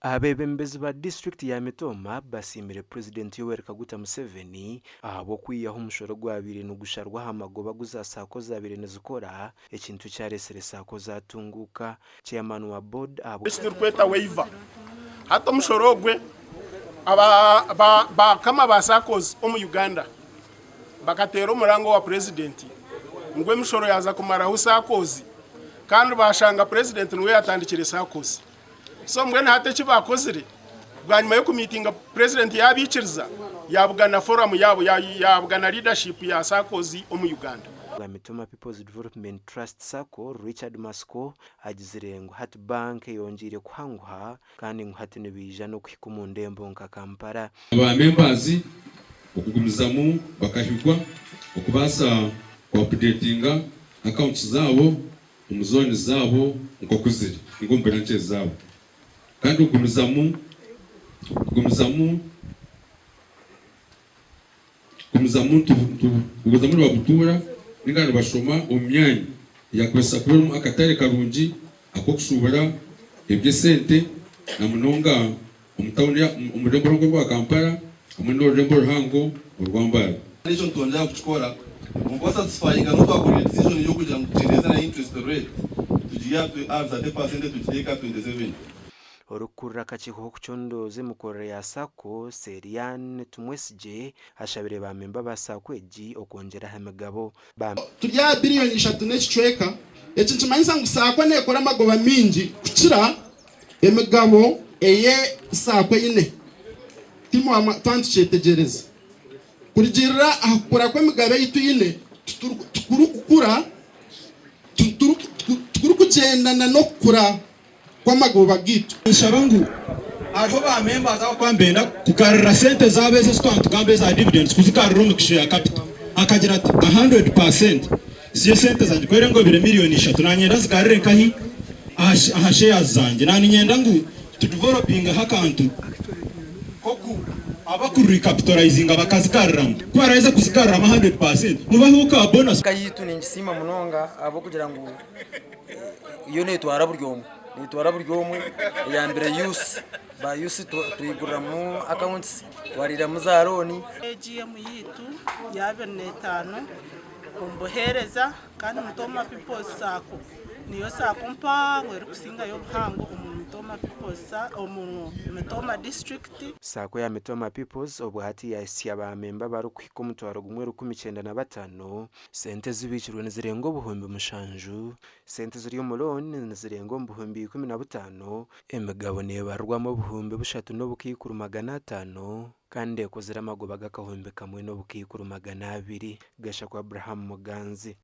Abebembezi ba district ya Mitoma basimire President Yoweri Kaguta Museveni ahabo kwiyaho umushoro gwabire n'ugusharwa hamagoba guzasako zabire nezikora ekintu cyaresere sako zatunguka. Chairman wa board abo kweta waiver hata umushoro gwe kama basakozi mu Uganda bakatera umurango wa president ngwe mushoro yaza kumara usakozi kandi bashanga president niwe yatandikire sakozi. So mwene hate kibakozire bwanyuma yo kumitinga president yabikiriza yabugana forum yabo yabugana leadership ya sakozi mu Uganda. Mitoma People's Development Trust Sako Richard Masco agizirengo hati bank yongire kuhanguha kandi nguhati nebija no kwikumundembo nka Kampala. Aba members okugumizamu bakahigwa okubasa updatinga accounts zabo umuzoni zabo nkokuzire ngombera zabo kandi ukumizamu babutura ningana bashoma umyanya yakwesa kubera akatare karungi akokushubura ebye sente na munonga umutawuni umurembo rwa Kampala umwe rembo ruhango urwambara nation tondera kuchikora ngo satisfying no twakora decision yo kugira ngo tugereze na interest rate tugiye aza 10% tugiyeka 27. Orukura kachiko kuchondoze mukore ya Sako Serian Tumwesije hashabire ba memba ba Sako eji okongera hamegabo ba turya billion 3 n'ekicweka eki kimanyisa ngu Sako nekora amagoba mingi kukira emegabo eye Sako ine timo amatwantu cyetegereza kurigirira akora kwa emegabo yitu ine tukura kugendana no kura kwa magoba gitu nshabangu aho ba members aho kwambenda kugarura sente zabeze stwantu kambeza dividends kuzikarura mu kisho ya capital akagira ati 100% ziye sente zanje kwere ngo bire miliyoni 3 nanyenda zikarire kahi aha shares zanje nani nyenda ngu to developing hakantu koku abakuru recapitalizing abakazikarira kwaraiza kuzikarira 100% mubahuka bonus kayitu ningisima munonga abo kugira ngo iyo netwara buryomo nitwara buryomo ya mbere use tuyigurira mu accounts warira mu zaroni AGM yitu ya 25 umbohereza kandi Mitoma People's Sako niyo Sako mpango eri kusinga yo buhango Mitoma People's Mitoma district. Sako ya Mitoma People's obwati ya siaba memba baru kwikomutwaro gumwe 15 sente zibikirwe nezirengo buhumbi mushanju sente ziri mu loan nezirengo buhumbi 15 emegabo nebarwamo buhumbi bushatu no bukikuru 500 kandi kozira magoba gakahumbi kamwe no bukikuru 200 gasha kwa Abraham Muganzi.